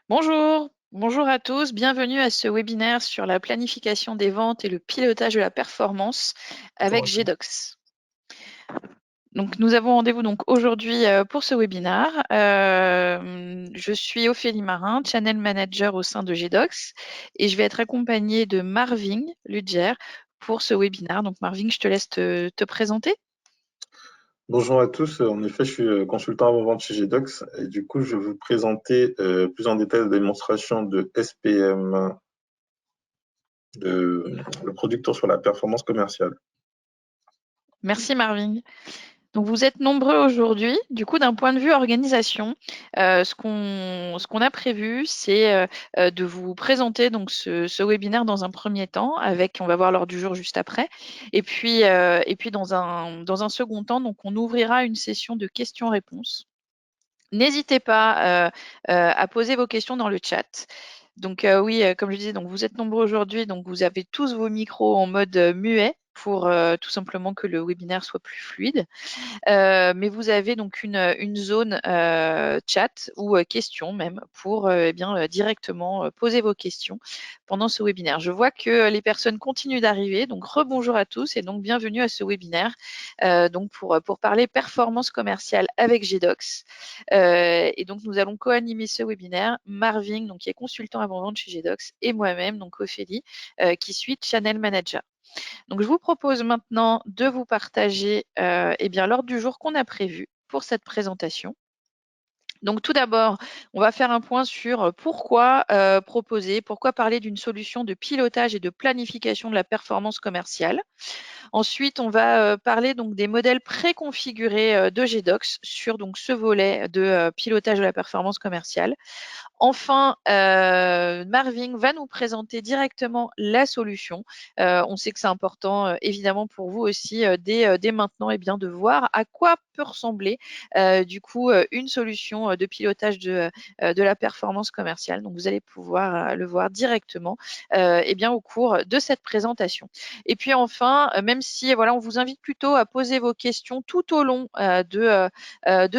Bonjour à tous, bienvenue à ce webinaire sur la planification des ventes et le pilotage de la performance Bonjour avec à tous. GDocs. Donc, nous avons rendez-vous aujourd'hui pour ce webinaire. Je suis Ophélie Marin, Channel Manager au sein de GDocs et je vais être accompagnée de Marvin Ludger pour ce webinaire. Donc Marvin, je te laisse te présenter. Bonjour à tous. En effet, je suis consultant avant-vente chez GDocs et du coup, je vais vous présenter plus en détail la démonstration de SPM, le producteur sur la performance commerciale. Merci Marvin. Donc vous êtes nombreux aujourd'hui. Du coup, d'un point de vue organisation, ce qu'on a prévu, c'est de vous présenter donc ce webinaire dans un premier temps, avec, on va voir l'ordre du jour juste après, et puis dans un second temps, donc on ouvrira une session de questions-réponses. N'hésitez pas à poser vos questions dans le chat. Donc oui, comme je disais, donc vous êtes nombreux aujourd'hui, donc vous avez tous vos micros en mode muet pour tout simplement que le webinaire soit plus fluide. Mais vous avez donc une zone chat ou questions même pour directement poser vos questions pendant ce webinaire. Je vois que les personnes continuent d'arriver, donc rebonjour à tous et donc bienvenue à ce webinaire donc pour parler performance commerciale avec GDocs. Et donc nous allons co-animer ce webinaire, Marvin, donc qui est consultant avant-vente chez GDocs, et moi-même, donc Ophélie, qui suis Channel Manager. Donc, je vous propose maintenant de vous partager l'ordre du jour qu'on a prévu pour cette présentation. Donc, tout d'abord, on va faire un point sur pourquoi proposer, pourquoi parler d'une solution de pilotage et de planification de la performance commerciale. Ensuite, on va parler donc des modèles préconfigurés de GDocs sur donc ce volet de pilotage de la performance commerciale. Enfin, Marvin va nous présenter directement la solution. On sait que c'est important, évidemment, pour vous aussi, dès maintenant, de voir à quoi peut ressembler, du coup, une solution de pilotage de la performance commerciale. Donc, vous allez pouvoir le voir directement, au cours de cette présentation. Et puis enfin, même si voilà, on vous invite plutôt à poser vos questions tout au long de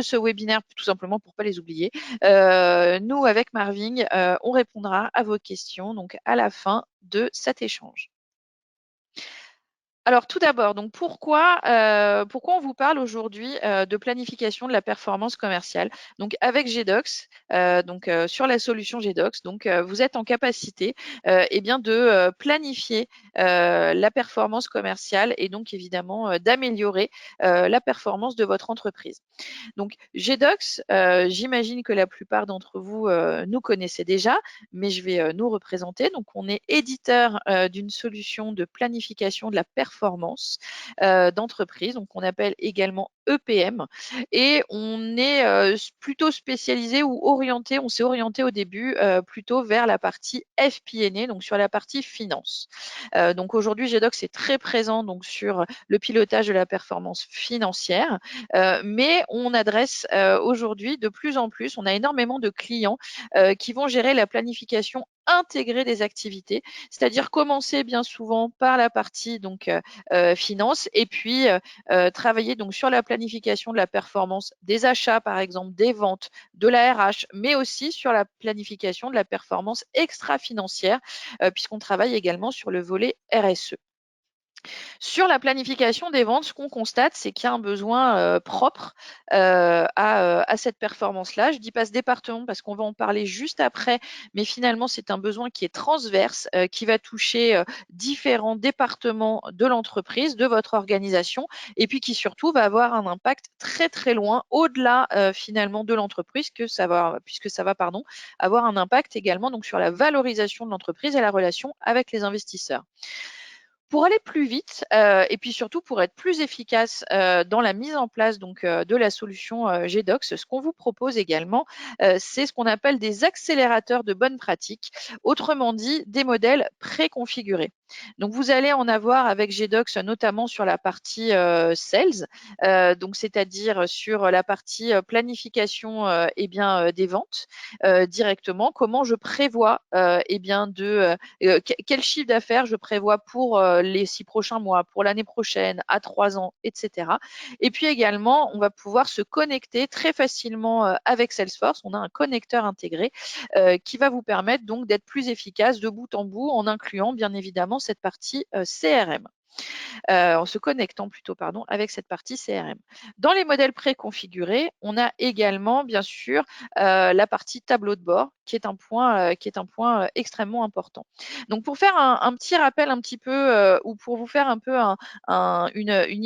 ce webinaire, tout simplement pour pas les oublier. Nous, avec Marvin, on répondra à vos questions donc à la fin de cet échange. Alors tout d'abord, donc pourquoi on vous parle aujourd'hui de planification de la performance commerciale? Donc avec GDocs, sur la solution GDocs, vous êtes en capacité de planifier la performance commerciale et donc évidemment d'améliorer la performance de votre entreprise. Donc, GDocs, j'imagine que la plupart d'entre vous nous connaissez déjà, mais je vais nous représenter. Donc, on est éditeur d'une solution de planification de la performance d'entreprise, donc on appelle également EPM, et on est plutôt spécialisé ou orienté, on s'est orienté au début plutôt vers la partie FP&A, donc sur la partie finance. Donc aujourd'hui, GDocs est très présent donc sur le pilotage de la performance financière, mais on adresse aujourd'hui de plus en plus, on a énormément de clients qui vont gérer la planification intégrée des activités, c'est-à-dire commencer bien souvent par la partie finance et puis travailler donc sur la planification de la performance des achats par exemple, des ventes, de la RH, mais aussi sur la planification de la performance extra-financière puisqu'on travaille également sur le volet RSE. Sur la planification des ventes, ce qu'on constate, c'est qu'il y a un besoin propre à cette performance-là. Je dis pas ce département parce qu'on va en parler juste après, mais finalement, c'est un besoin qui est transverse, qui va toucher différents départements de l'entreprise, de votre organisation, et puis qui surtout va avoir un impact très très loin au-delà finalement de l'entreprise, puisque ça va avoir un impact également donc sur la valorisation de l'entreprise et la relation avec les investisseurs. Pour aller plus vite et puis surtout pour être plus efficace dans la mise en place de la solution GDocs, ce qu'on vous propose également, c'est ce qu'on appelle des accélérateurs de bonnes pratiques, autrement dit des modèles préconfigurés. Donc, vous allez en avoir avec GDocs, notamment sur la partie sales, donc c'est-à-dire sur la partie planification des ventes directement. Comment je prévois quel chiffre d'affaires je prévois pour les 6 prochains mois, pour l'année prochaine, à 3 ans, etc. Et puis également, on va pouvoir se connecter très facilement avec Salesforce. On a un connecteur intégré qui va vous permettre donc d'être plus efficace de bout en bout en incluant bien évidemment cette partie CRM. En se connectant plutôt pardon, avec cette partie CRM. Dans les modèles préconfigurés, on a également bien sûr la partie tableau de bord qui est un point extrêmement important. Donc pour faire un petit rappel un petit peu ou pour vous faire un peu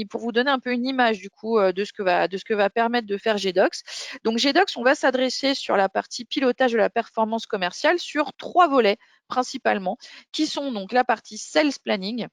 pour vous donner un peu une image du coup de ce que va permettre de faire GDocs. Donc GDocs, on va s'adresser sur la partie pilotage de la performance commerciale sur 3 volets principalement, qui sont donc la partie sales planning.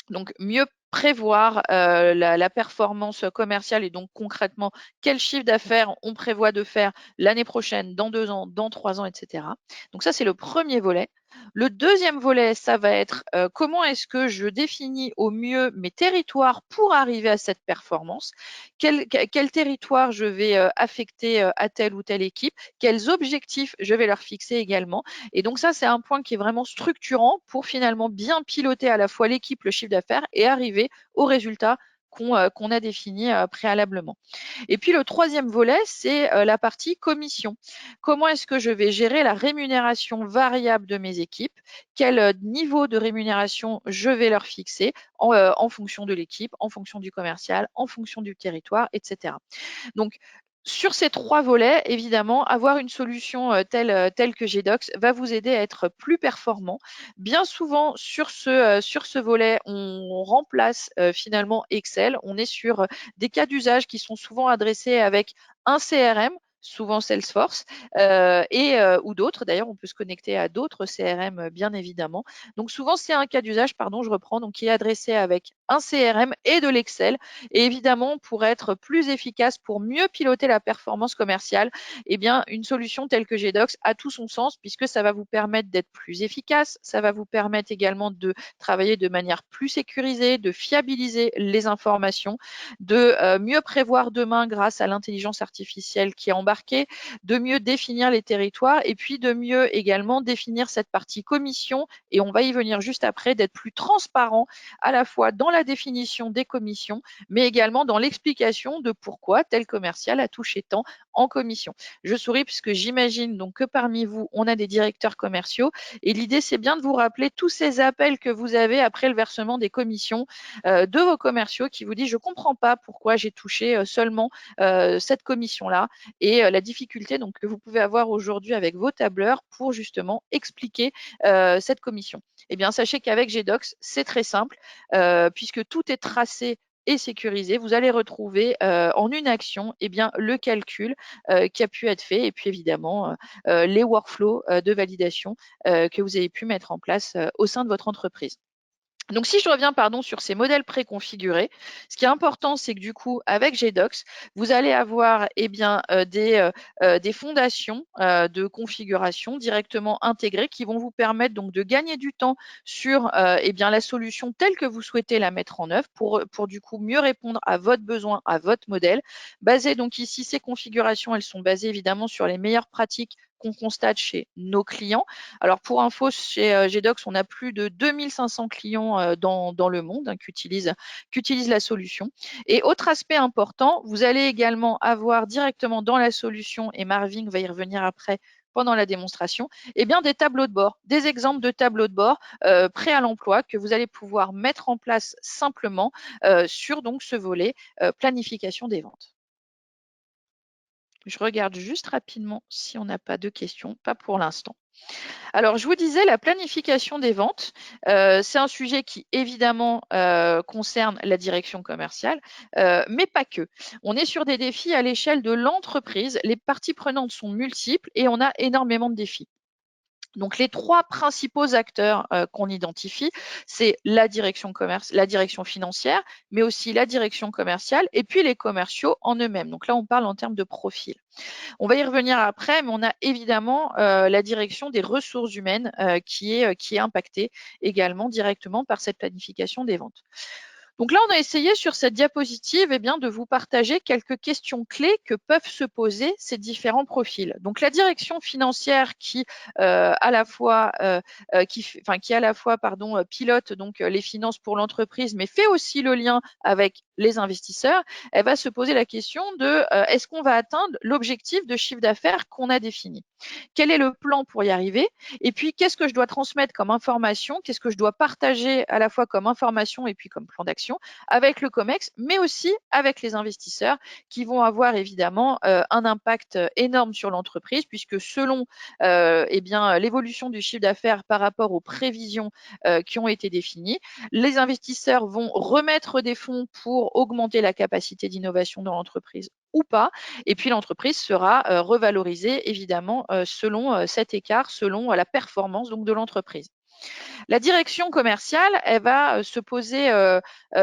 Donc, mieux prévoir la performance commerciale et donc concrètement quel chiffre d'affaires on prévoit de faire l'année prochaine, dans 2 ans, dans 3 ans, etc. Donc ça, c'est le premier volet. Le deuxième volet, ça va être comment est-ce que je définis au mieux mes territoires pour arriver à cette performance, quel territoire je vais affecter à telle ou telle équipe, quels objectifs je vais leur fixer également. Et donc ça, c'est un point qui est vraiment structurant pour finalement bien piloter à la fois l'équipe, le chiffre d'affaires et arriver au résultat qu'on a défini préalablement. Et puis le troisième volet, c'est la partie commission. Comment est-ce que je vais gérer la rémunération variable de mes équipes? Quel niveau de rémunération je vais leur fixer en fonction de l'équipe, en fonction du commercial, en fonction du territoire, etc. Donc, sur ces 3 volets, évidemment, avoir une solution telle que GDocs va vous aider à être plus performant. Bien souvent, sur ce volet, on remplace finalement Excel. On est sur des cas d'usage qui sont souvent adressés avec un CRM, souvent Salesforce, ou d'autres. D'ailleurs, on peut se connecter à d'autres CRM, bien évidemment. Donc, souvent, c'est un cas d'usage, pardon, je reprends, donc qui est adressé avec un CRM et de l'Excel. Et évidemment, pour être plus efficace, pour mieux piloter la performance commerciale, eh bien, une solution telle que GDocs a tout son sens puisque ça va vous permettre d'être plus efficace, ça va vous permettre également de travailler de manière plus sécurisée, de fiabiliser les informations, de mieux prévoir demain grâce à l'intelligence artificielle qui est embarquée, de mieux définir les territoires et puis de mieux également définir cette partie commission, et on va y venir juste après, d'être plus transparent à la fois dans la définition des commissions, mais également dans l'explication de pourquoi tel commercial a touché tant en commission. Je souris puisque j'imagine donc que parmi vous, on a des directeurs commerciaux et l'idée, c'est bien de vous rappeler tous ces appels que vous avez après le versement des commissions de vos commerciaux qui vous disent je ne comprends pas pourquoi j'ai touché seulement cette commission-là et la difficulté donc, que vous pouvez avoir aujourd'hui avec vos tableurs pour justement expliquer cette commission. Eh bien, sachez qu'avec GDocs, c'est très simple puisque tout est tracé et sécurisé. Vous allez retrouver en une action le calcul qui a pu être fait et puis évidemment les workflows de validation que vous avez pu mettre en place au sein de votre entreprise. Donc, si je reviens sur ces modèles préconfigurés, ce qui est important, c'est que du coup, avec GDocs, vous allez avoir des fondations de configuration directement intégrées qui vont vous permettre donc de gagner du temps sur la solution telle que vous souhaitez la mettre en œuvre pour du coup mieux répondre à votre besoin, à votre modèle. Basé donc ici, ces configurations, elles sont basées évidemment sur les meilleures pratiques qu'on constate chez nos clients. Alors pour info, chez GDocs, on a plus de 2500 clients dans le monde qui utilisent la solution. Et autre aspect important, vous allez également avoir directement dans la solution, et Marvin va y revenir après pendant la démonstration, des tableaux de bord, des exemples de tableaux de bord prêts à l'emploi que vous allez pouvoir mettre en place simplement sur donc ce volet planification des ventes. Je regarde juste rapidement si on n'a pas de questions, pas pour l'instant. Alors, je vous disais, la planification des ventes, c'est un sujet qui évidemment concerne la direction commerciale, mais pas que. On est sur des défis à l'échelle de l'entreprise. Les parties prenantes sont multiples et on a énormément de défis. Donc les trois principaux acteurs qu'on identifie, c'est la direction financière, mais aussi la direction commerciale et puis les commerciaux en eux-mêmes. Donc là, on parle en termes de profil. On va y revenir après, mais on a évidemment la direction des ressources humaines qui est impactée également directement par cette planification des ventes. Donc là, on a essayé sur cette diapositive de vous partager quelques questions clés que peuvent se poser ces différents profils. Donc la direction financière qui à la fois pilote donc les finances pour l'entreprise, mais fait aussi le lien avec les investisseurs, elle va se poser la question de est-ce qu'on va atteindre l'objectif de chiffre d'affaires qu'on a défini? Quel est le plan pour y arriver? Et puis, qu'est-ce que je dois transmettre comme information? Qu'est-ce que je dois partager à la fois comme information et puis comme plan d'action avec le COMEX, mais aussi avec les investisseurs qui vont avoir évidemment un impact énorme sur l'entreprise puisque selon l'évolution du chiffre d'affaires par rapport aux prévisions qui ont été définies, les investisseurs vont remettre des fonds pour augmenter la capacité d'innovation de l'entreprise ou pas. Et puis l'entreprise sera revalorisée évidemment selon cet écart, selon la performance donc de l'entreprise. La direction commerciale, elle va se poser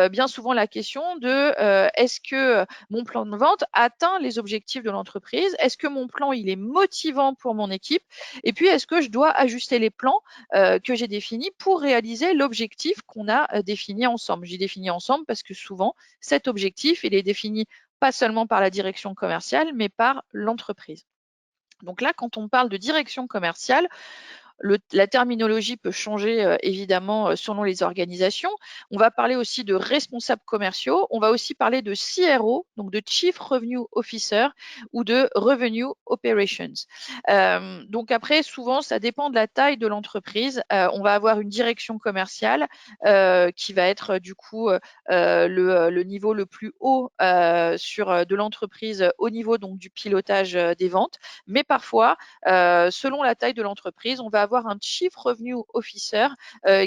bien souvent la question de est-ce que mon plan de vente atteint les objectifs de l'entreprise? Est-ce que mon plan il est motivant pour mon équipe? Et puis est-ce que je dois ajuster les plans que j'ai définis pour réaliser l'objectif qu'on a défini ensemble? J'ai défini ensemble parce que souvent cet objectif il est défini pas seulement par la direction commerciale, mais par l'entreprise. Donc là, quand on parle de direction commerciale, la terminologie peut changer évidemment selon les organisations. On va parler aussi de responsables commerciaux. On va aussi parler de CRO, donc de Chief Revenue Officer ou de Revenue Operations. Donc après, souvent, ça dépend de la taille de l'entreprise. On va avoir une direction commerciale qui va être du coup le niveau le plus haut de l'entreprise au niveau donc du pilotage des ventes. Mais parfois, selon la taille de l'entreprise, on va avoir un Chief Revenue Officer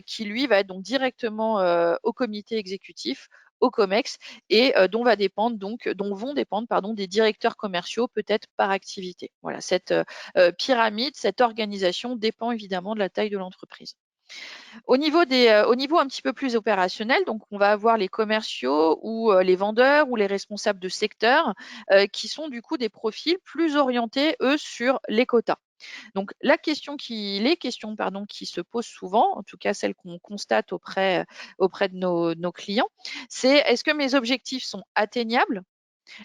qui lui va être donc directement au comité exécutif, au COMEX et dont vont dépendre des directeurs commerciaux peut-être par activité. Voilà, cette pyramide, cette organisation dépend évidemment de la taille de l'entreprise. Au niveau un petit peu plus opérationnel, donc on va avoir les commerciaux ou les vendeurs ou les responsables de secteur qui sont du coup des profils plus orientés, eux, sur les quotas. Donc les questions qui se posent souvent, en tout cas celles qu'on constate auprès de nos clients, c'est est-ce que mes objectifs sont atteignables?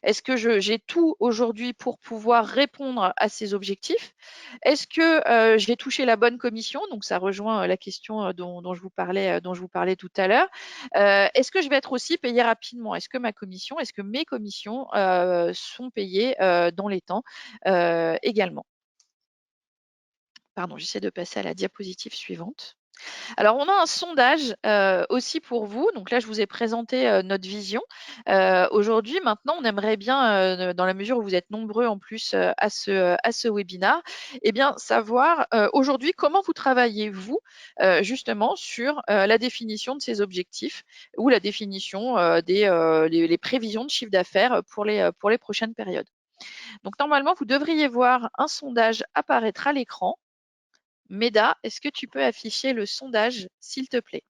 Est-ce que j'ai tout aujourd'hui pour pouvoir répondre à ces objectifs? Est-ce que je vais toucher la bonne commission? Donc ça rejoint la question dont je vous parlais tout à l'heure. Est-ce que je vais être aussi payée rapidement? Est-ce que mes commissions sont payées dans les temps également? Pardon, j'essaie de passer à la diapositive suivante. Alors, on a un sondage aussi pour vous. Donc là, je vous ai présenté notre vision. Aujourd'hui, maintenant, on aimerait bien, dans la mesure où vous êtes nombreux en plus à ce webinaire, savoir aujourd'hui comment vous travaillez, vous, justement, sur la définition de ces objectifs ou la définition les prévisions de chiffre d'affaires pour les prochaines périodes. Donc, normalement, vous devriez voir un sondage apparaître à l'écran. Meda, est-ce que tu peux afficher le sondage, s'il te plaît?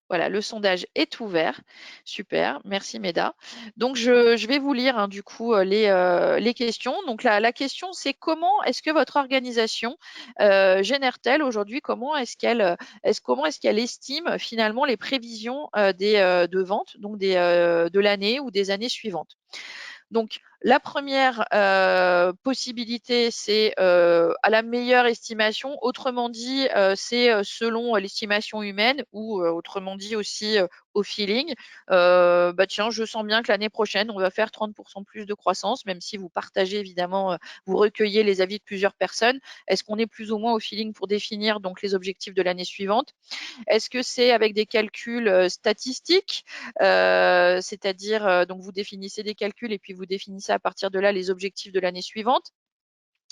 Voilà, le sondage est ouvert. Super, merci Meda. Donc, je vais vous lire du coup les questions. Donc, la question, c'est comment est-ce que votre organisation génère-t-elle aujourd'hui? Comment est-ce qu'elle estime finalement les prévisions de vente, donc de l'année ou des années suivantes? Donc, la première possibilité, c'est à la meilleure estimation. Autrement dit, c'est selon l'estimation humaine ou autrement dit aussi au feeling. Tiens, je sens bien que l'année prochaine, on va faire 30% plus de croissance, même si vous partagez évidemment, vous recueillez les avis de plusieurs personnes. Est-ce qu'on est plus ou moins au feeling pour définir donc les objectifs de l'année suivante? Est-ce que c'est avec des calculs statistiques, c'est-à-dire donc vous définissez des calculs et puis vous définissez à partir de là les objectifs de l'année suivante?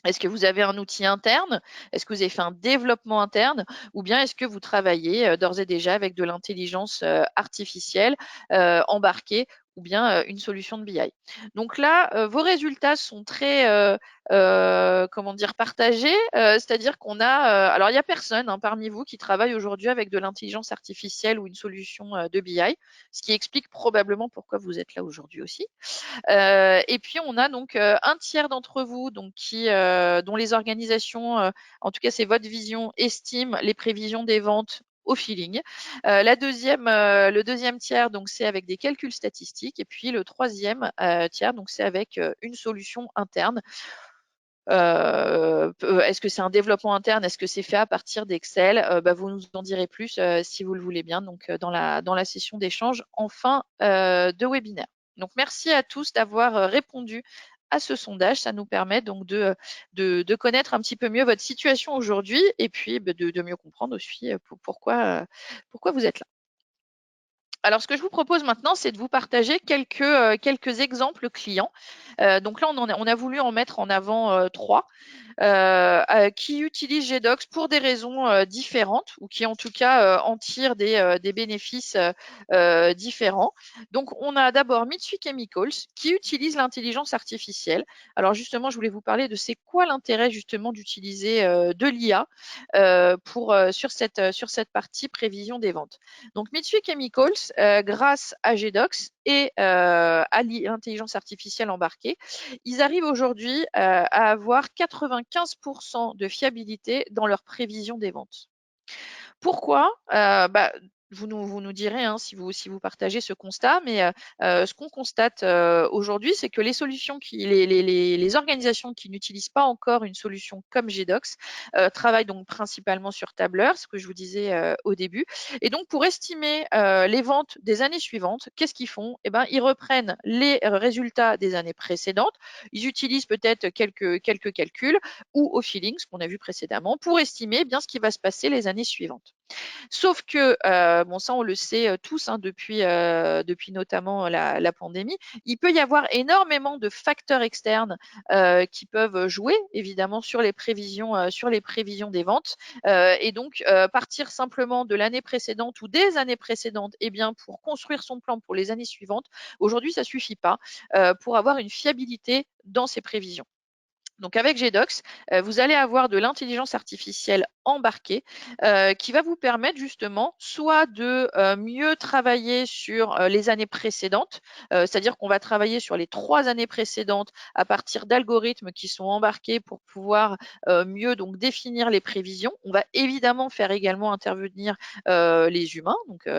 Est-ce que vous avez un outil interne? Est-ce que vous avez fait un développement interne? Ou bien est-ce que vous travaillez d'ores et déjà avec de l'intelligence artificielle embarquée ou bien une solution de BI. Donc là, vos résultats sont très comment dire, partagés, c'est-à-dire qu'on a, alors il n'y a personne parmi vous qui travaille aujourd'hui avec de l'intelligence artificielle ou une solution de BI, ce qui explique probablement pourquoi vous êtes là aujourd'hui aussi. Et puis on a donc un tiers d'entre vous donc dont les organisations, en tout cas c'est votre vision, estiment les prévisions des ventes au feeling. Le deuxième tiers, donc c'est avec des calculs statistiques, et puis le troisième tiers, donc c'est avec une solution interne. Est-ce que c'est un développement interne? Est-ce que c'est fait à partir d'Excel? Vous nous en direz plus si vous le voulez bien, donc dans la session d'échange en fin de webinaire. Donc merci à tous d'avoir répondu à ce sondage. Ça nous permet donc de connaître un petit peu mieux votre situation aujourd'hui et puis de mieux comprendre aussi pourquoi vous êtes là. Alors, ce que je vous propose maintenant, c'est de vous partager quelques exemples clients. Donc là, on a voulu en mettre en avant 3 qui utilisent GDocs pour des raisons différentes ou qui en tout cas en tirent des bénéfices différents. Donc on a d'abord Mitsui Chemicals qui utilise l'intelligence artificielle. Alors justement, je voulais vous parler de c'est quoi l'intérêt justement d'utiliser de l'IA sur cette partie prévision des ventes. Donc Mitsui Chemicals, grâce à GDocs et à l'intelligence artificielle embarquée, ils arrivent aujourd'hui à avoir 95% de fiabilité dans leur prévision des ventes. Pourquoi? Vous nous direz si vous partagez ce constat, mais ce qu'on constate aujourd'hui, c'est que les solutions les organisations qui n'utilisent pas encore une solution comme GDocs travaillent donc principalement sur tableur, ce que je vous disais au début. Et donc pour estimer les ventes des années suivantes, qu'est-ce qu'ils font? Ils reprennent les résultats des années précédentes. Ils utilisent peut-être quelques calculs ou au feeling, ce qu'on a vu précédemment, pour estimer bien ce qui va se passer les années suivantes. Sauf que, ça on le sait tous depuis notamment la pandémie, il peut y avoir énormément de facteurs externes qui peuvent jouer évidemment sur les prévisions des ventes. Et donc partir simplement de l'année précédente ou des années précédentes, pour construire son plan pour les années suivantes, aujourd'hui ça suffit pas pour avoir une fiabilité dans ces prévisions. Donc avec GDocs, vous allez avoir de l'intelligence artificielle embarquée qui va vous permettre justement soit de mieux travailler sur les années précédentes, c'est-à-dire qu'on va travailler sur les 3 années précédentes à partir d'algorithmes qui sont embarqués pour pouvoir mieux donc définir les prévisions. On va évidemment faire également intervenir les humains,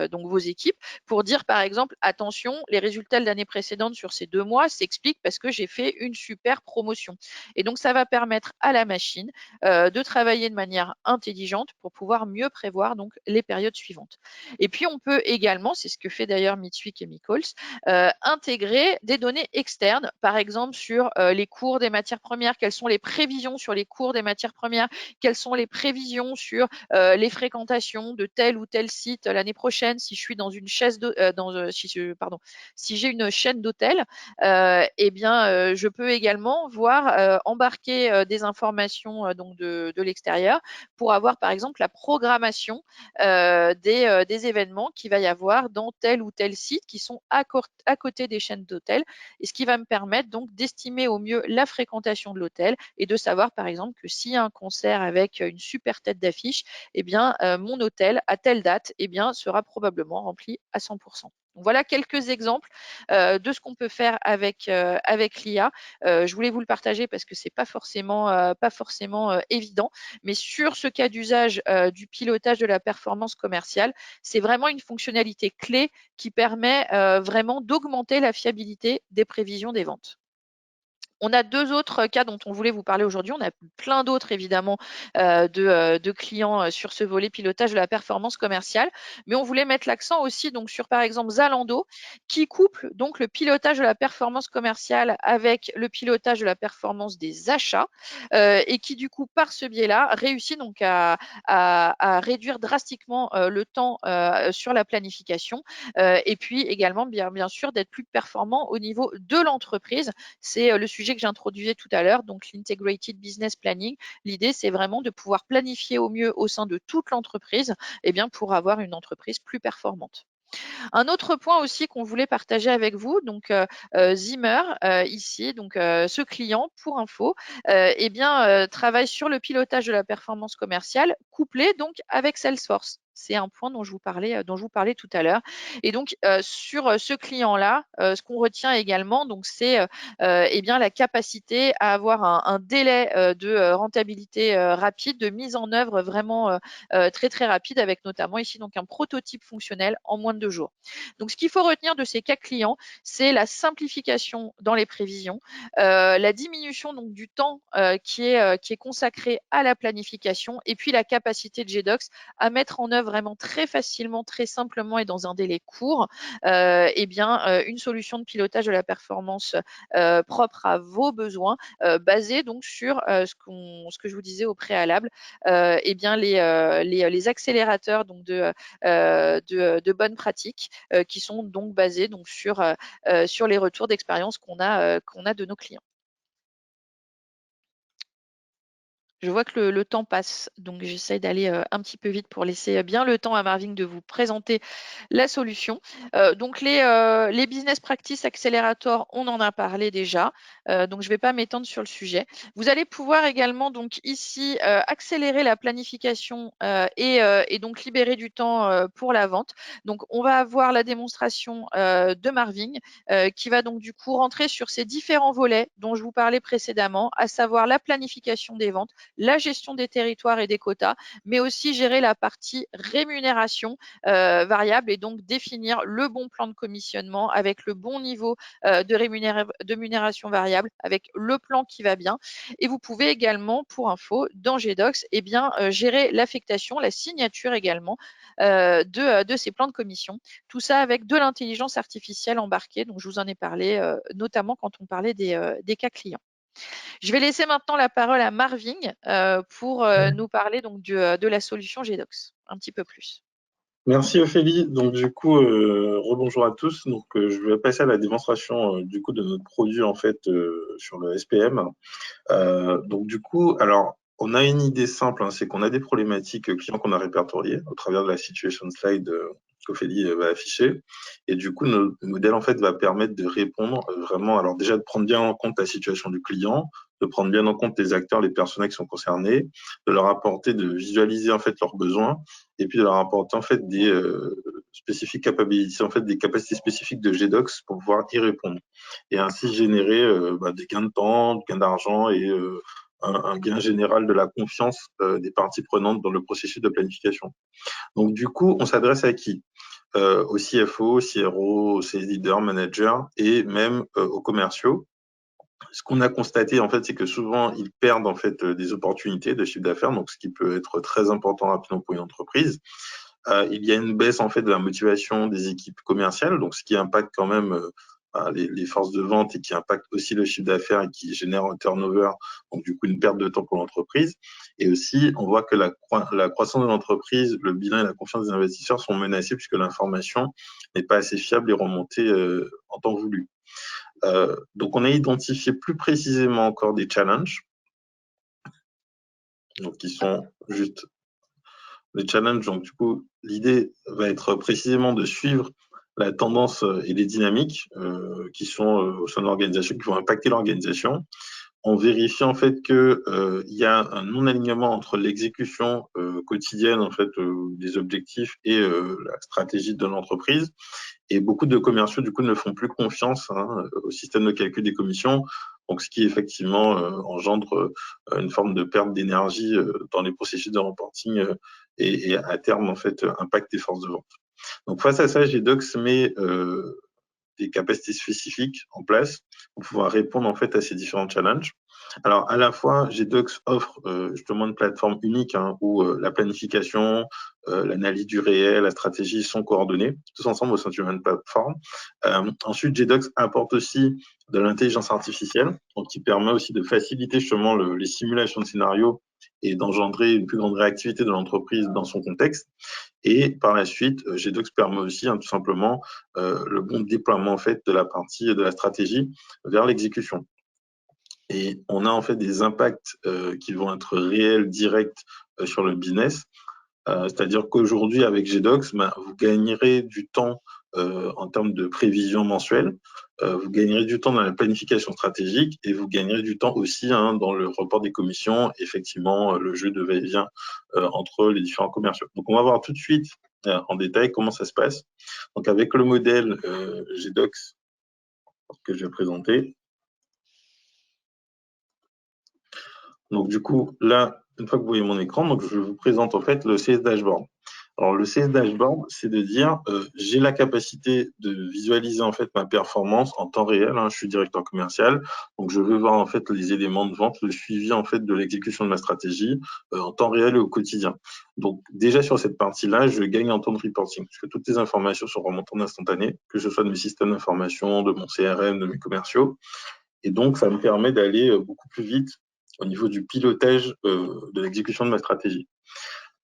donc vos équipes, pour dire par exemple attention, les résultats de l'année précédente sur ces 2 mois s'expliquent parce que j'ai fait une super promotion. Et donc, ça va permettre à la machine de travailler de manière intelligente pour pouvoir mieux prévoir donc les périodes suivantes. Et puis, on peut également, c'est ce que fait d'ailleurs Mitsui Chemicals, intégrer des données externes, par exemple sur les cours des matières premières, quelles sont les prévisions sur les cours des matières premières, quelles sont les prévisions sur les fréquentations de tel ou tel site l'année prochaine, si je suis dans une chaise si j'ai une chaîne d'hôtels, je peux également voir embarquer des informations donc de l'extérieur pour avoir par exemple la programmation des événements qu'il va y avoir dans tel ou tel site qui sont à côté des chaînes d'hôtels, et ce qui va me permettre donc d'estimer au mieux la fréquentation de l'hôtel et de savoir par exemple que s'il y a un concert avec une super tête d'affiche, mon hôtel à telle date sera probablement rempli à 100%. Donc voilà quelques exemples de ce qu'on peut faire avec l'IA. Je voulais vous le partager parce que c'est pas forcément évident, mais sur ce cas d'usage du pilotage de la performance commerciale, c'est vraiment une fonctionnalité clé qui permet vraiment d'augmenter la fiabilité des prévisions des ventes. On a 2 autres cas dont on voulait vous parler aujourd'hui. On a plein d'autres évidemment de clients sur ce volet pilotage de la performance commerciale, mais on voulait mettre l'accent aussi donc sur par exemple Zalando qui couple donc le pilotage de la performance commerciale avec le pilotage de la performance des achats et qui du coup par ce biais-là réussit donc à réduire drastiquement le temps sur la planification et puis également bien sûr d'être plus performant au niveau de l'entreprise. C'est le sujet que j'introduisais tout à l'heure, donc l'Integrated Business Planning. L'idée, c'est vraiment de pouvoir planifier au mieux au sein de toute l'entreprise pour avoir une entreprise plus performante. Un autre point aussi qu'on voulait partager avec vous, donc Zimmer, ici, donc ce client, pour info, travaille sur le pilotage de la performance commerciale, couplé donc avec Salesforce. C'est un point dont je vous parlais tout à l'heure. Et donc, sur ce client-là, ce qu'on retient également, donc, c'est la capacité à avoir un délai de rentabilité rapide, de mise en œuvre vraiment très, très rapide, avec notamment ici donc un prototype fonctionnel en moins de 2 jours. Donc, ce qu'il faut retenir de ces cas clients, c'est la simplification dans les prévisions, la diminution donc du temps qui est consacré à la planification, et puis la capacité de GDocs à mettre en œuvre vraiment très facilement, très simplement et dans un délai court, une solution de pilotage de la performance propre à vos besoins, basée donc sur ce que je vous disais au préalable, les accélérateurs donc de bonnes pratiques qui sont donc basés donc sur les retours d'expérience qu'on a de nos clients. Je vois que le temps passe, donc j'essaie d'aller un petit peu vite pour laisser bien le temps à Marvin de vous présenter la solution. Donc les business practice accélérateurs, on en a parlé déjà, donc je ne vais pas m'étendre sur le sujet. Vous allez pouvoir également donc ici accélérer la planification et donc libérer du temps pour la vente. Donc on va avoir la démonstration de Marvin qui va donc du coup rentrer sur ces différents volets dont je vous parlais précédemment, à savoir la planification des ventes, la gestion des territoires et des quotas, mais aussi gérer la partie rémunération variable et donc définir le bon plan de commissionnement avec le bon niveau de rémunération variable, avec le plan qui va bien. Et vous pouvez également, pour info, dans GDocs, gérer l'affectation, la signature également de ces plans de commission. Tout ça avec de l'intelligence artificielle embarquée. Donc, je vous en ai parlé, notamment quand on parlait des cas clients. Je vais laisser maintenant la parole à Marvin pour nous parler donc de la solution GDocs un petit peu plus. Merci Ophélie. Donc du coup, rebonjour à tous. Donc je vais passer à la démonstration du coup de notre produit en fait sur le SPM. Donc du coup, alors on a une idée simple, hein, c'est qu'on a des problématiques clients qu'on a répertoriées au travers de la situation slide qu'Ophélie va afficher. Et du coup, notre modèle en fait va permettre de répondre vraiment, alors déjà de prendre bien en compte la situation du client, de prendre bien en compte les acteurs, les personnes qui sont concernés, de leur apporter, de visualiser en fait leurs besoins, et puis de leur apporter en fait des spécifiques capabilities, en fait des capacités spécifiques de GDocs pour pouvoir y répondre, et ainsi générer des gains de temps, des gains d'argent et un gain général de la confiance des parties prenantes dans le processus de planification. Donc du coup, on s'adresse à qui? Aux CFO, CRO, aux sales leaders, managers et même aux commerciaux. Ce qu'on a constaté, en fait, c'est que souvent, ils perdent en fait des opportunités de chiffre d'affaires, donc ce qui peut être très important rapidement pour une entreprise. Il y a une baisse en fait de la motivation des équipes commerciales, donc ce qui impacte quand même les forces de vente et qui impacte aussi le chiffre d'affaires et qui génère un turnover, donc du coup une perte de temps pour l'entreprise. Et aussi, on voit que la croissance de l'entreprise, le bilan et la confiance des investisseurs sont menacés puisque l'information n'est pas assez fiable et remontée en temps voulu. Donc, on a identifié plus précisément encore des challenges, donc qui sont juste les challenges. Donc, du coup, l'idée va être précisément de suivre la tendance et les dynamiques qui sont au sein de l'organisation, qui vont impacter l'organisation. On vérifie en fait que il y a un non-alignement entre l'exécution quotidienne en fait des objectifs et la stratégie de l'entreprise. Et beaucoup de commerciaux du coup ne font plus confiance au système de calcul des commissions, donc ce qui effectivement engendre une forme de perte d'énergie dans les processus de reporting et à terme en fait impacte les forces de vente. Donc face à ça, GDocs met des capacités spécifiques en place pour pouvoir répondre en fait à ces différents challenges. Alors à la fois, GDocs offre justement une plateforme unique où la planification, l'analyse du réel, la stratégie sont coordonnées tous ensemble au sein d'une même plateforme. Ensuite, GDocs apporte aussi de l'intelligence artificielle, donc qui permet aussi de faciliter justement les simulations de scénarios et d'engendrer une plus grande réactivité de l'entreprise dans son contexte. Et par la suite, GDocs permet aussi tout simplement le bon déploiement en fait de la partie de la stratégie vers l'exécution. Et on a en fait des impacts qui vont être réels, directs sur le business. C'est-à-dire qu'aujourd'hui, avec GDocs, vous gagnerez du temps en termes de prévision mensuelle, vous gagnerez du temps dans la planification stratégique et vous gagnerez du temps aussi dans le report des commissions, effectivement, le jeu de va-et-vient entre les différents commerciaux. Donc, on va voir tout de suite en détail comment ça se passe. Donc, avec le modèle GDocs que je vais présenter. Donc, du coup, là, une fois que vous voyez mon écran, donc je vous présente en fait le CS Dashboard. Alors, le CS Dashboard, c'est de dire, j'ai la capacité de visualiser en fait ma performance en temps réel. Je suis directeur commercial, donc je veux voir en fait les éléments de vente, le suivi en fait de l'exécution de ma stratégie en temps réel et au quotidien. Donc, déjà sur cette partie-là, je gagne en temps de reporting, parce que toutes les informations sont remontées en instantané, que ce soit de mes systèmes d'information, de mon CRM, de mes commerciaux. Et donc, ça me permet d'aller beaucoup plus vite au niveau du pilotage de l'exécution de ma stratégie.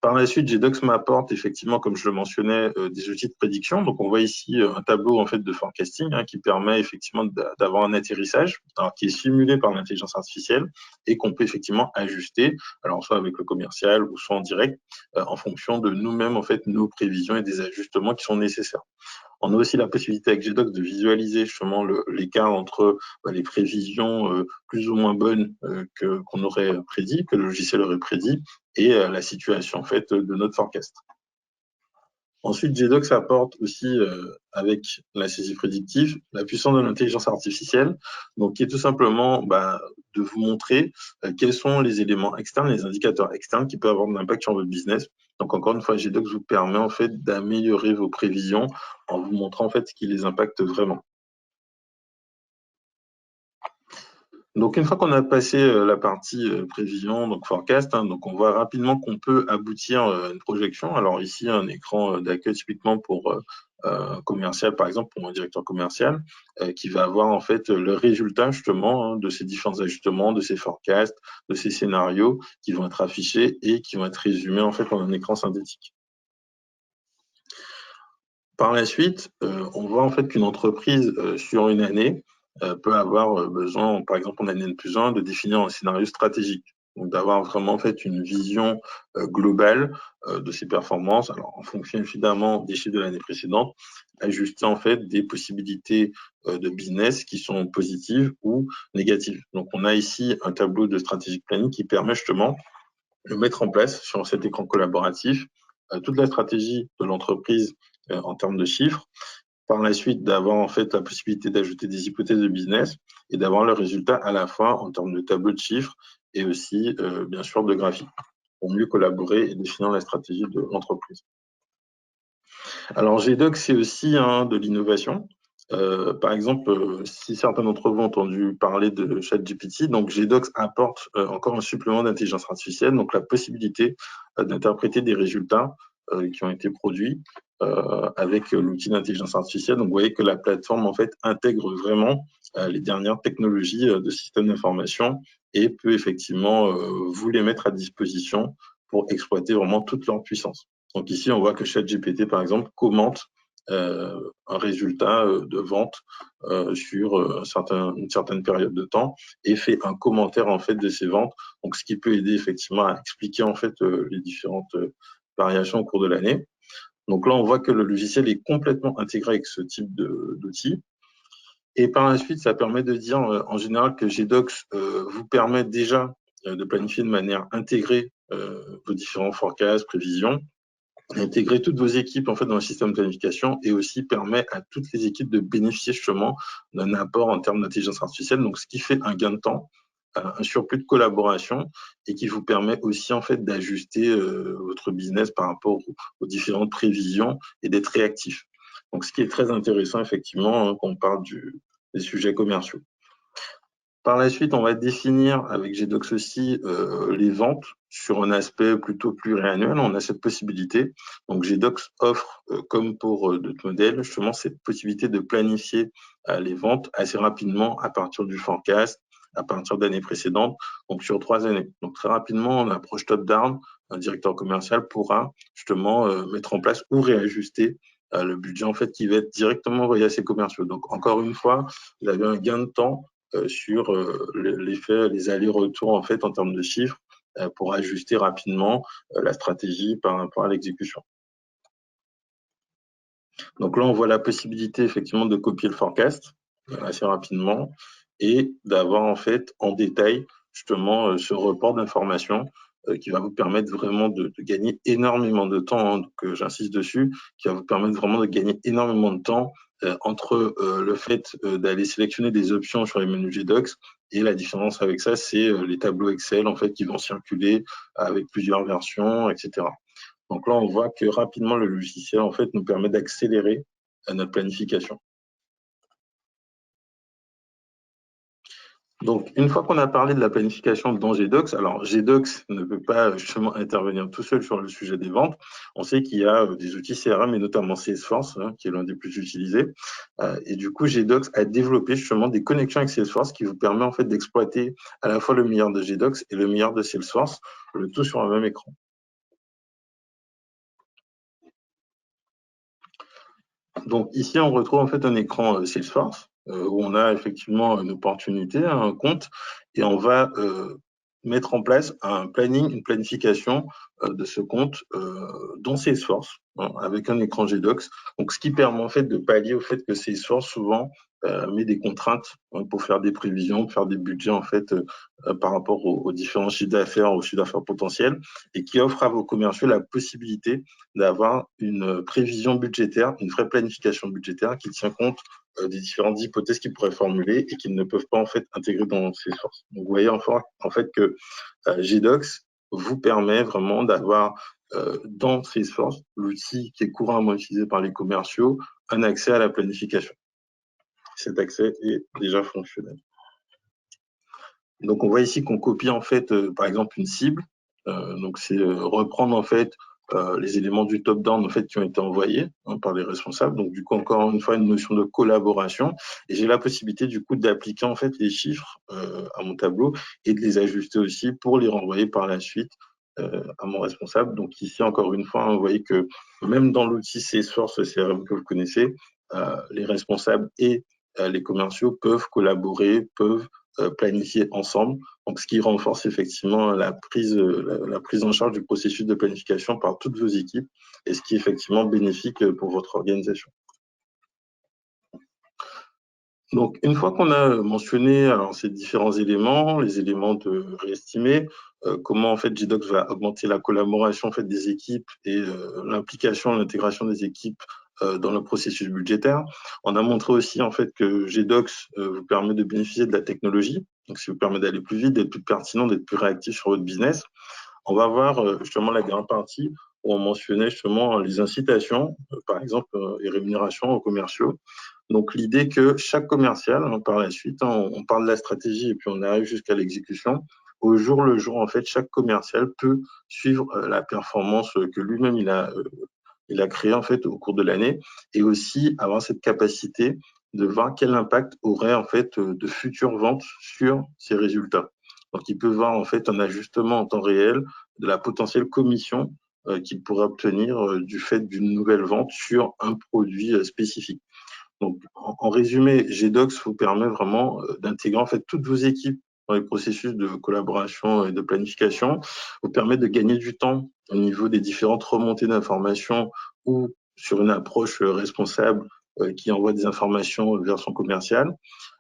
Par la suite, GDocs m'apporte effectivement, comme je le mentionnais, des outils de prédiction. Donc, on voit ici un tableau en fait de forecasting qui permet effectivement d'avoir un atterrissage qui est simulé par l'intelligence artificielle et qu'on peut effectivement ajuster, alors soit avec le commercial ou soit en direct, en fonction de nous-mêmes en fait nos prévisions et des ajustements qui sont nécessaires. On a aussi la possibilité avec GDocs de visualiser justement l'écart entre les prévisions plus ou moins bonnes qu'on aurait prédit, que le logiciel aurait prédit, et la situation en fait de notre forecast. Ensuite, GDocs apporte aussi, avec la saisie prédictive, la puissance de l'intelligence artificielle, donc qui est tout simplement de vous montrer quels sont les éléments externes, les indicateurs externes qui peuvent avoir de l'impact sur votre business. Donc, encore une fois, GDocs vous permet en fait d'améliorer vos prévisions en vous montrant en fait ce qui les impacte vraiment. Donc, une fois qu'on a passé la partie prévision, donc forecast, donc on voit rapidement qu'on peut aboutir à une projection. Alors ici, un écran d'accueil typiquement pour commercial, par exemple, pour un directeur commercial, qui va avoir en fait le résultat justement de ces différents ajustements, de ces forecasts, de ces scénarios qui vont être affichés et qui vont être résumés en fait en un écran synthétique. Par la suite, on voit en fait qu'une entreprise sur une année peut avoir besoin, par exemple en année N+1, de définir un scénario stratégique. Donc d'avoir vraiment en fait une vision globale de ses performances, alors en fonction évidemment des chiffres de l'année précédente, ajuster en fait des possibilités de business qui sont positives ou négatives. Donc on a ici un tableau de stratégique planning qui permet justement de mettre en place sur cet écran collaboratif toute la stratégie de l'entreprise en termes de chiffres. Par la suite, d'avoir en fait la possibilité d'ajouter des hypothèses de business et d'avoir le résultat à la fois en termes de tableau de chiffres et aussi, bien sûr, de graphiques pour mieux collaborer et définir la stratégie de l'entreprise. Alors, GDocs, c'est aussi de l'innovation. Par exemple, si certains d'entre vous ont entendu parler de ChatGPT, donc GDocs apporte encore un supplément d'intelligence artificielle, donc la possibilité d'interpréter des résultats qui ont été produits avec l'outil d'intelligence artificielle. Donc, vous voyez que la plateforme en fait intègre vraiment les dernières technologies de système d'information et peut effectivement vous les mettre à disposition pour exploiter vraiment toute leur puissance. Donc ici, on voit que ChatGPT, par exemple, commente un résultat de vente sur une certaine période de temps et fait un commentaire en fait de ces ventes. Donc, ce qui peut aider effectivement à expliquer en fait les différentes variations au cours de l'année. Donc là, on voit que le logiciel est complètement intégré avec ce type d'outils. Et par la suite, ça permet de dire en général que GDocs vous permet déjà de planifier de manière intégrée vos différents forecasts, prévisions, intégrer toutes vos équipes en fait dans le système de planification et aussi permet à toutes les équipes de bénéficier justement d'un apport en termes d'intelligence artificielle, donc ce qui fait un gain de temps, un surplus de collaboration et qui vous permet aussi en fait d'ajuster votre business par rapport aux différentes prévisions et d'être réactif. Donc ce qui est très intéressant effectivement quand on parle des sujets commerciaux. Par la suite, on va définir avec GDocs aussi les ventes sur un aspect plutôt pluriannuel. On a cette possibilité. Donc, GDocs offre, comme pour d'autres modèles, justement cette possibilité de planifier les ventes assez rapidement à partir du forecast, à partir d'années précédentes, donc sur 3 années. Donc, très rapidement, en approche top-down, un directeur commercial pourra justement mettre en place ou réajuster le budget en fait qui va être directement envoyé à ses commerciaux. Donc, encore une fois, vous avez un gain de temps sur l'effet, les allers-retours en fait en termes de chiffres pour ajuster rapidement la stratégie par rapport à l'exécution. Donc là, on voit la possibilité effectivement de copier le forecast assez rapidement et d'avoir en fait en détail justement ce report d'information qui va vous permettre vraiment de gagner énormément de temps, hein, donc j'insiste dessus, qui va vous permettre vraiment de gagner énormément de temps entre le fait d'aller sélectionner des options sur les menus GDocs et la différence avec ça, c'est les tableaux Excel en fait qui vont circuler avec plusieurs versions, etc. Donc là, on voit que rapidement, le logiciel en fait nous permet d'accélérer notre planification. Donc, une fois qu'on a parlé de la planification dans GDocs, alors GDocs ne peut pas justement intervenir tout seul sur le sujet des ventes. On sait qu'il y a des outils CRM et notamment Salesforce, hein, qui est l'un des plus utilisés. Et du coup, GDocs a développé justement des connexions avec Salesforce qui vous permet en fait d'exploiter à la fois le meilleur de GDocs et le meilleur de Salesforce, le tout sur un même écran. Donc ici, on retrouve en fait un écran Salesforce où on a effectivement une opportunité, un compte, et on va mettre en place un planning, une planification de ce compte dans Salesforce, hein, avec un écran GDocs. Donc ce qui permet en fait de pallier au fait que Salesforce souvent met des contraintes, hein, pour faire des prévisions, pour faire des budgets en fait par rapport aux différents chiffres d'affaires, aux chiffres d'affaires potentiels, et qui offre à vos commerciaux la possibilité d'avoir une prévision budgétaire, une vraie planification budgétaire qui tient compte des différentes hypothèses qu'ils pourraient formuler et qu'ils ne peuvent pas en fait intégrer dans Salesforce. Donc vous voyez en fait que GDocs vous permet vraiment d'avoir dans Salesforce, l'outil qui est couramment utilisé par les commerciaux, un accès à la planification. Cet accès est déjà fonctionnel. Donc on voit ici qu'on copie en fait par exemple une cible. Donc c'est reprendre en fait les éléments du top-down en fait qui ont été envoyés, hein, par les responsables. Donc du coup encore une fois une notion de collaboration, et j'ai la possibilité du coup d'appliquer en fait les chiffres à mon tableau et de les ajuster aussi pour les renvoyer par la suite à mon responsable. Donc ici encore une fois, hein, vous voyez que même dans l'outil Salesforce CRM que vous connaissez, les responsables et les commerciaux peuvent collaborer, peuvent planifier ensemble. Donc, ce qui renforce effectivement la prise en charge du processus de planification par toutes vos équipes, et ce qui est effectivement bénéfique pour votre organisation. Donc, une fois qu'on a mentionné alors, ces différents éléments, les éléments de réestimer, comment en fait GDocs va augmenter la collaboration en fait, des équipes et l'implication, l'intégration des équipes dans le processus budgétaire. On a montré aussi en fait que GDocs vous permet de bénéficier de la technologie, donc ça vous permet d'aller plus vite, d'être plus pertinent, d'être plus réactif sur votre business. On va voir justement la dernière partie où on mentionnait justement les incitations, par exemple les rémunérations aux commerciaux. Donc l'idée que chaque commercial, hein, par la suite, hein, on parle de la stratégie et puis on arrive jusqu'à l'exécution. Au jour le jour, en fait, chaque commercial peut suivre la performance que lui-même il a créée en fait au cours de l'année, et aussi avoir cette capacité de voir quel impact aurait en fait de futures ventes sur ses résultats. Donc il peut voir en fait un ajustement en temps réel de la potentielle commission qu'il pourrait obtenir du fait d'une nouvelle vente sur un produit spécifique. Donc, en résumé, GDocs vous permet vraiment d'intégrer en fait toutes vos équipes dans les processus de collaboration et de planification, vous permet de gagner du temps au niveau des différentes remontées d'informations ou sur une approche responsable qui envoie des informations vers son commercial.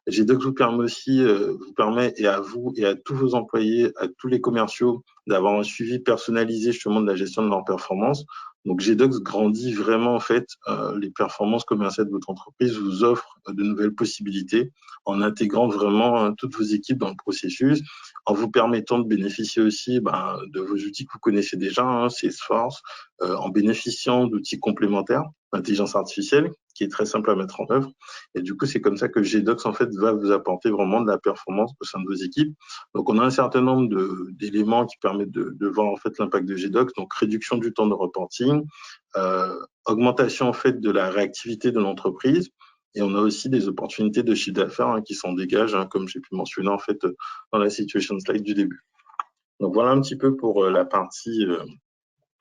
GDocs vous permet aussi, vous permet et à vous et à tous vos employés, à tous les commerciaux, d'avoir un suivi personnalisé justement de la gestion de leur performance. Donc GDocs grandit vraiment en fait les performances commerciales de votre entreprise, vous offre de nouvelles possibilités en intégrant vraiment toutes vos équipes dans le processus, en vous permettant de bénéficier aussi de vos outils que vous connaissez déjà, hein, Salesforce, en bénéficiant d'outils complémentaires, l'intelligence artificielle, qui est très simple à mettre en œuvre. Et du coup, c'est comme ça que GDocs en fait va vous apporter vraiment de la performance au sein de vos équipes. Donc, on a un certain nombre d'éléments qui permettent de voir en fait l'impact de GDocs. Donc, réduction du temps de reporting, augmentation en fait de la réactivité de l'entreprise. Et on a aussi des opportunités de chiffre d'affaires, hein, qui s'en dégagent, hein, comme j'ai pu mentionner en fait dans la situation slide du début. Donc, voilà un petit peu pour la partie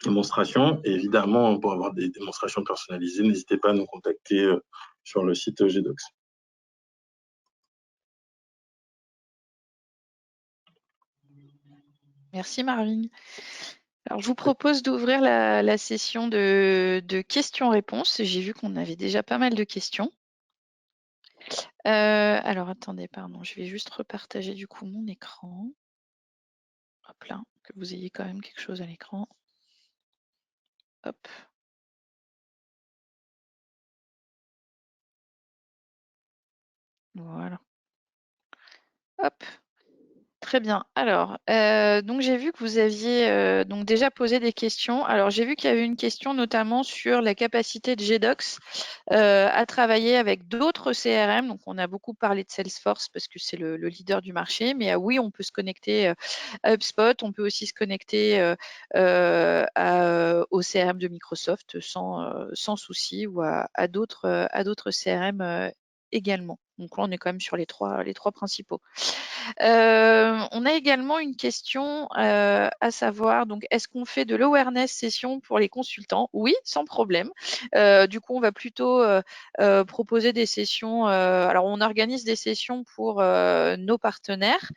démonstration. Et évidemment, pour avoir des démonstrations personnalisées, n'hésitez pas à nous contacter sur le site GDocs. Merci Marvin. Alors, je vous propose d'ouvrir la session de questions-réponses. J'ai vu qu'on avait déjà pas mal de questions. Alors, attendez, pardon, je vais juste repartager du coup mon écran. Hop là, que vous ayez quand même quelque chose à l'écran. Hop. Voilà. Hop. Très bien. Alors, donc j'ai vu que vous aviez donc déjà posé des questions. Alors, j'ai vu qu'il y avait une question notamment sur la capacité de GDocs à travailler avec d'autres CRM. Donc, on a beaucoup parlé de Salesforce parce que c'est le leader du marché. Mais oui, on peut se connecter à HubSpot. On peut aussi se connecter au CRM de Microsoft sans souci ou à d'autres CRM également. Donc là, on est quand même sur les trois principaux. On a également une question à savoir, donc est-ce qu'on fait de l'awareness session pour les consultants? Oui, sans problème. Du coup, on va plutôt proposer des sessions. Alors, on organise des sessions pour nos partenaires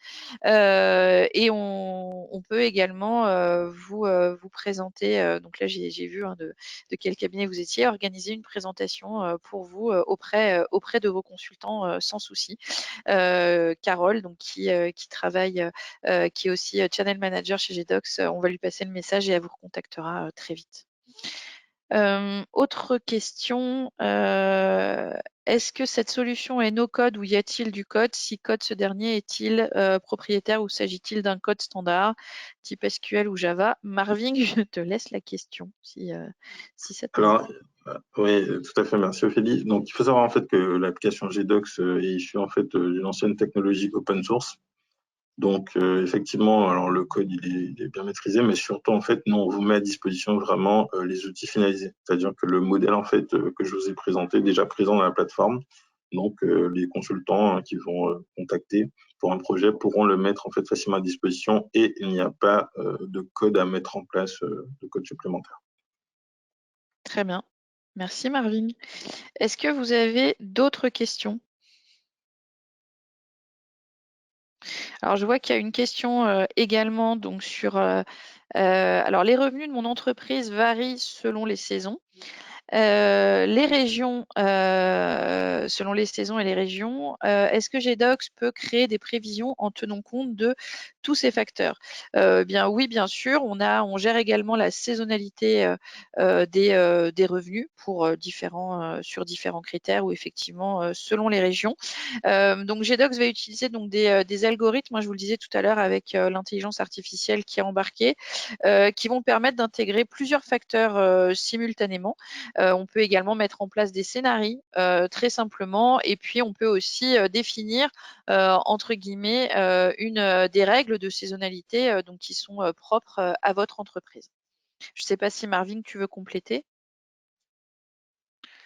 et on peut également vous présenter. Donc là, j'ai vu de quel cabinet vous étiez, organiser une présentation pour vous auprès de vos consultants sans souci. Carole, donc qui travaille, qui est aussi channel manager chez GDocs, on va lui passer le message et elle vous recontactera très vite. Autre question, est-ce que cette solution est no-code ou y a-t-il du code? Si code, ce dernier est-il propriétaire ou s'agit-il d'un code standard type SQL ou Java? Marvin, je te laisse la question si ça Alors, t'intéresse. oui, tout à fait, merci Ophélie. Donc, il faut savoir en fait que l'application GDocs est issue en fait d'une ancienne technologie open source. Donc, effectivement, alors le code il est bien maîtrisé, mais surtout en fait, nous on vous met à disposition vraiment les outils finalisés. C'est-à-dire que le modèle en fait que je vous ai présenté est déjà présent dans la plateforme. Donc, les consultants qui vont contacter pour un projet pourront le mettre en fait facilement à disposition et il n'y a pas de code à mettre en place, de code supplémentaire. Très bien. Merci Marvin. Est-ce que vous avez d'autres questions? Alors, je vois qu'il y a une question également donc sur. Alors, les revenus de mon entreprise varient selon les saisons. Les régions, selon les saisons et les régions, est-ce que GDocs peut créer des prévisions en tenant compte de tous ces facteurs? Bien oui, bien sûr. On gère également la saisonnalité des revenus pour sur différents critères ou effectivement selon les régions. Donc GDocs va utiliser donc des algorithmes, moi je vous le disais tout à l'heure avec l'intelligence artificielle qui est embarquée, qui vont permettre d'intégrer plusieurs facteurs simultanément. On peut également mettre en place des scénarios très simplement et puis on peut aussi définir entre guillemets des règles de saisonnalité donc qui sont propres à votre entreprise. Je ne sais pas si Marvin, tu veux compléter.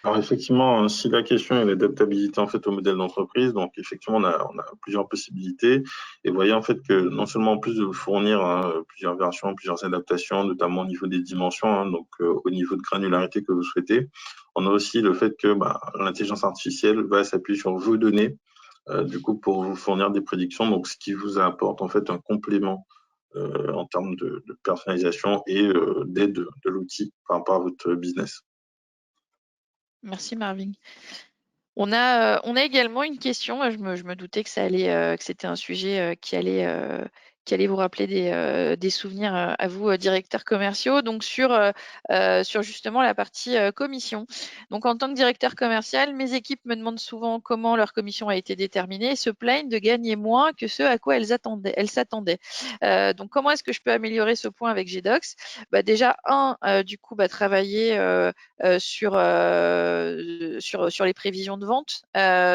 Alors effectivement, si la question est l'adaptabilité en fait au modèle d'entreprise, donc effectivement on a plusieurs possibilités. Et vous voyez en fait que non seulement en plus de vous fournir plusieurs versions, plusieurs adaptations, notamment au niveau des dimensions, donc au niveau de granularité que vous souhaitez, on a aussi le fait que l'intelligence artificielle va s'appuyer sur vos données, du coup pour vous fournir des prédictions, donc ce qui vous apporte en fait un complément en termes de personnalisation et d'aide de l'outil par rapport à votre business. Merci Marvin. On a également une question. Je me doutais que c'était un sujet qui allait vous rappeler des souvenirs à vous, directeurs commerciaux. Donc sur justement la partie commission. Donc en tant que directeur commercial, mes équipes me demandent souvent comment leur commission a été déterminée et se plaignent de gagner moins que ce à quoi elles s'attendaient. Donc comment est-ce que je peux améliorer ce point avec GDocs? Déjà du coup travailler sur les prévisions de vente.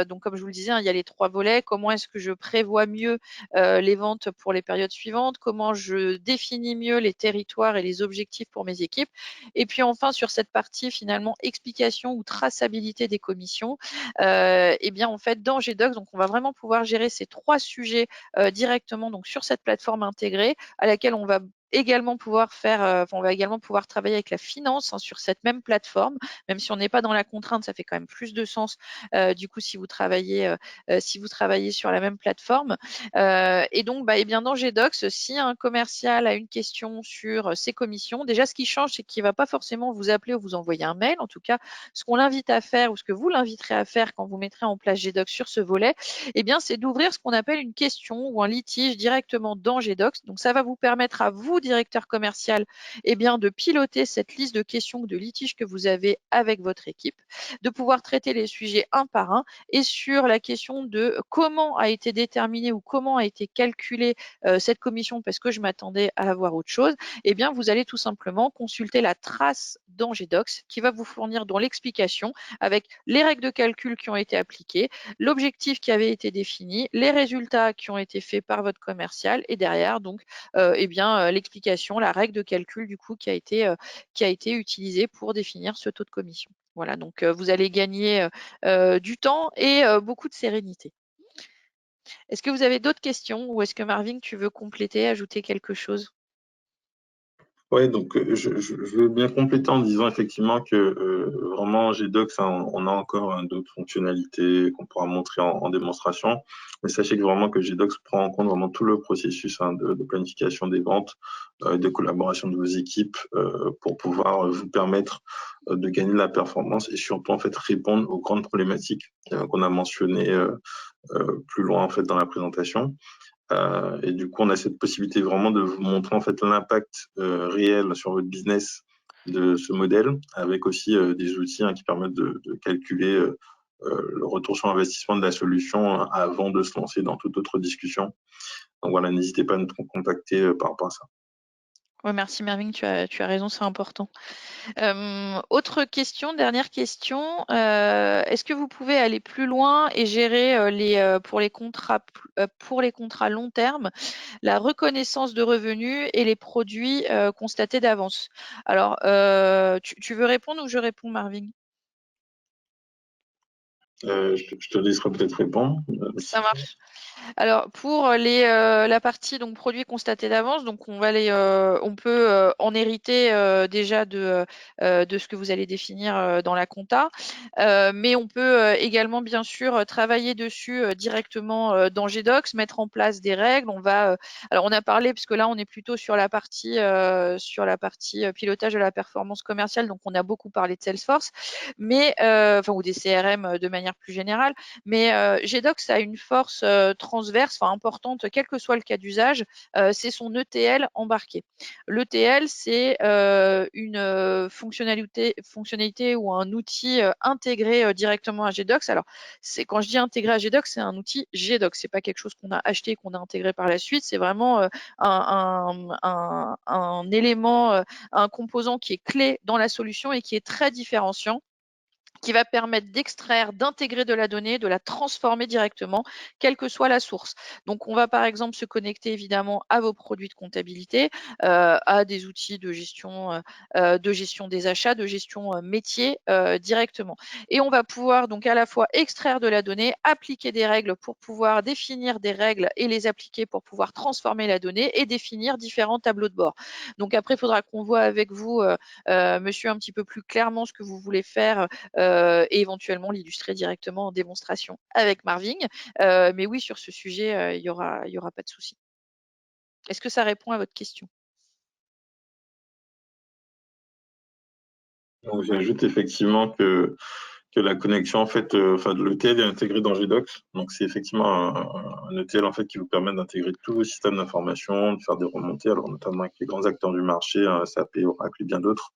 Donc, comme je vous le disais, il y a les trois volets. Comment est-ce que je prévois mieux les ventes pour les périodes suivantes? Comment je définis mieux les territoires et les objectifs pour mes équipes? Et puis enfin, sur cette partie finalement explication ou traçabilité des commissions, eh bien en fait dans GDocs, donc on va vraiment pouvoir gérer ces trois sujets directement donc sur cette plateforme intégrée à laquelle on va également pouvoir on va également pouvoir travailler avec la finance, hein, sur cette même plateforme, même si on n'est pas dans la contrainte, ça fait quand même plus de sens du coup si vous travaillez sur la même plateforme. Et donc, eh bien, dans GDocs, si un commercial a une question sur ses commissions, déjà ce qui change, c'est qu'il ne va pas forcément vous appeler ou vous envoyer un mail. En tout cas, ce qu'on l'invite à faire ou ce que vous l'inviterez à faire quand vous mettrez en place GDocs sur ce volet, eh bien, c'est d'ouvrir ce qu'on appelle une question ou un litige directement dans GDocs. Donc, ça va vous permettre à vous, directeur commercial, eh bien, de piloter cette liste de questions ou de litiges que vous avez avec votre équipe, de pouvoir traiter les sujets un par un et sur la question de comment a été déterminée ou comment a été calculée cette commission parce que je m'attendais à avoir autre chose, eh bien, vous allez tout simplement consulter la trace dans GDocs qui va vous fournir dans l'explication avec les règles de calcul qui ont été appliquées, l'objectif qui avait été défini, les résultats qui ont été faits par votre commercial et derrière, donc, l'explication, la règle de calcul du coup qui a été utilisée pour définir ce taux de commission. Voilà, donc vous allez gagner du temps et beaucoup de sérénité. Est-ce que vous avez d'autres questions ou est-ce que Marvin, tu veux compléter, ajouter quelque chose? Ouais, donc je veux bien compléter en disant effectivement que vraiment GDocs, hein, on a encore d'autres fonctionnalités qu'on pourra montrer en démonstration. Mais sachez que vraiment que GDocs prend en compte vraiment tout le processus, hein, de planification des ventes, de collaboration de vos équipes pour pouvoir vous permettre de gagner de la performance et surtout en fait répondre aux grandes problématiques qu'on a mentionnées plus loin en fait dans la présentation. Et du coup, on a cette possibilité vraiment de vous montrer en fait l'impact réel sur votre business de ce modèle, avec aussi des outils, hein, qui permettent de calculer le retour sur investissement de la solution avant de se lancer dans toute autre discussion. Donc voilà, n'hésitez pas à nous contacter par rapport à ça. Ouais, merci Marvin, tu as raison, c'est important. Autre question, dernière question. Est-ce que vous pouvez aller plus loin et gérer pour les contrats long terme, la reconnaissance de revenus et les produits constatés d'avance? Alors, tu veux répondre ou je réponds, Marvin? Je te laisserai peut-être répondre. Ça marche. Alors pour la partie donc produits constatés d'avance, donc on peut en hériter déjà de ce que vous allez définir dans la compta, mais on peut également bien sûr travailler dessus directement dans GDocs, mettre en place des règles. Alors on a parlé puisque là on est plutôt sur la partie pilotage de la performance commerciale, donc on a beaucoup parlé de Salesforce, mais ou des CRM de manière plus générale. Mais GDocs a une force transverse, importante, quel que soit le cas d'usage, c'est son ETL embarqué. L'ETL, c'est une fonctionnalité ou un outil intégré directement à GDocs. Alors, quand je dis intégré à GDocs, c'est un outil GDocs. C'est pas quelque chose qu'on a acheté et qu'on a intégré par la suite. C'est vraiment un élément, un composant qui est clé dans la solution et qui est très différenciant, qui va permettre d'extraire, d'intégrer de la donnée, de la transformer directement, quelle que soit la source. Donc, on va par exemple se connecter évidemment à vos produits de comptabilité, à des outils de gestion des achats, de gestion métier directement. Et on va pouvoir donc à la fois extraire de la donnée, appliquer des règles pour pouvoir définir des règles et les appliquer pour pouvoir transformer la donnée et définir différents tableaux de bord. Donc après, il faudra qu'on voit avec vous, monsieur, un petit peu plus clairement ce que vous voulez faire et éventuellement l'illustrer directement en démonstration avec Marvin. Mais oui, sur ce sujet, il y aura pas de souci. Est-ce que ça répond à votre question? Donc j'ajoute effectivement que la connexion en fait, l'ETL est intégré dans GDocs. Donc c'est effectivement un ETL en fait qui vous permet d'intégrer tous vos systèmes d'information, de faire des remontées, alors notamment avec les grands acteurs du marché, hein, SAP, Oracle et bien d'autres.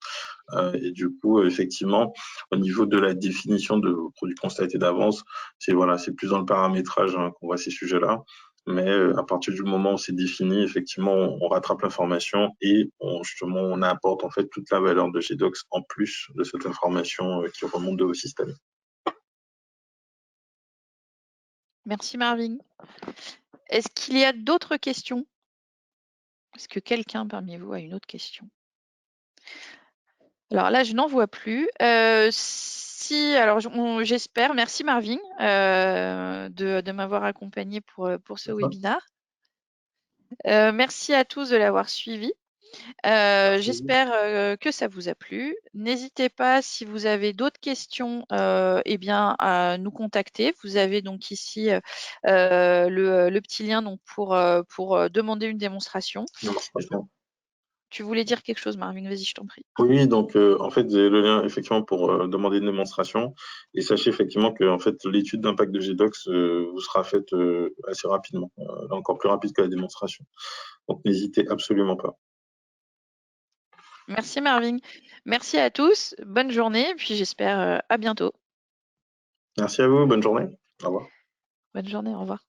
Et du coup, effectivement, au niveau de la définition de vos produits constatés d'avance, c'est plus dans le paramétrage, hein, qu'on voit ces sujets-là. Mais à partir du moment où c'est défini, effectivement, on rattrape l'information et justement, on apporte en fait toute la valeur de GDocs en plus de cette information qui remonte de vos systèmes. Merci Marvin. Est-ce qu'il y a d'autres questions? Est-ce que quelqu'un parmi vous a une autre question? Alors là, je n'en vois plus. Alors j'espère. Merci Marvin de m'avoir accompagné pour ce webinaire. Merci à tous de l'avoir suivi. Merci. J'espère que ça vous a plu. N'hésitez pas, si vous avez d'autres questions, eh bien, à nous contacter. Vous avez donc ici le petit lien donc, pour demander une démonstration. Démonstration. Tu voulais dire quelque chose, Marvin? Vas-y, je t'en prie. Oui, donc en fait, j'ai le lien effectivement pour demander une démonstration. Et sachez effectivement que en fait, l'étude d'impact de GDocs vous sera faite assez rapidement, encore plus rapide que la démonstration. Donc n'hésitez absolument pas. Merci, Marvin. Merci à tous. Bonne journée. Puis j'espère à bientôt. Merci à vous, bonne journée. Au revoir. Bonne journée. Au revoir.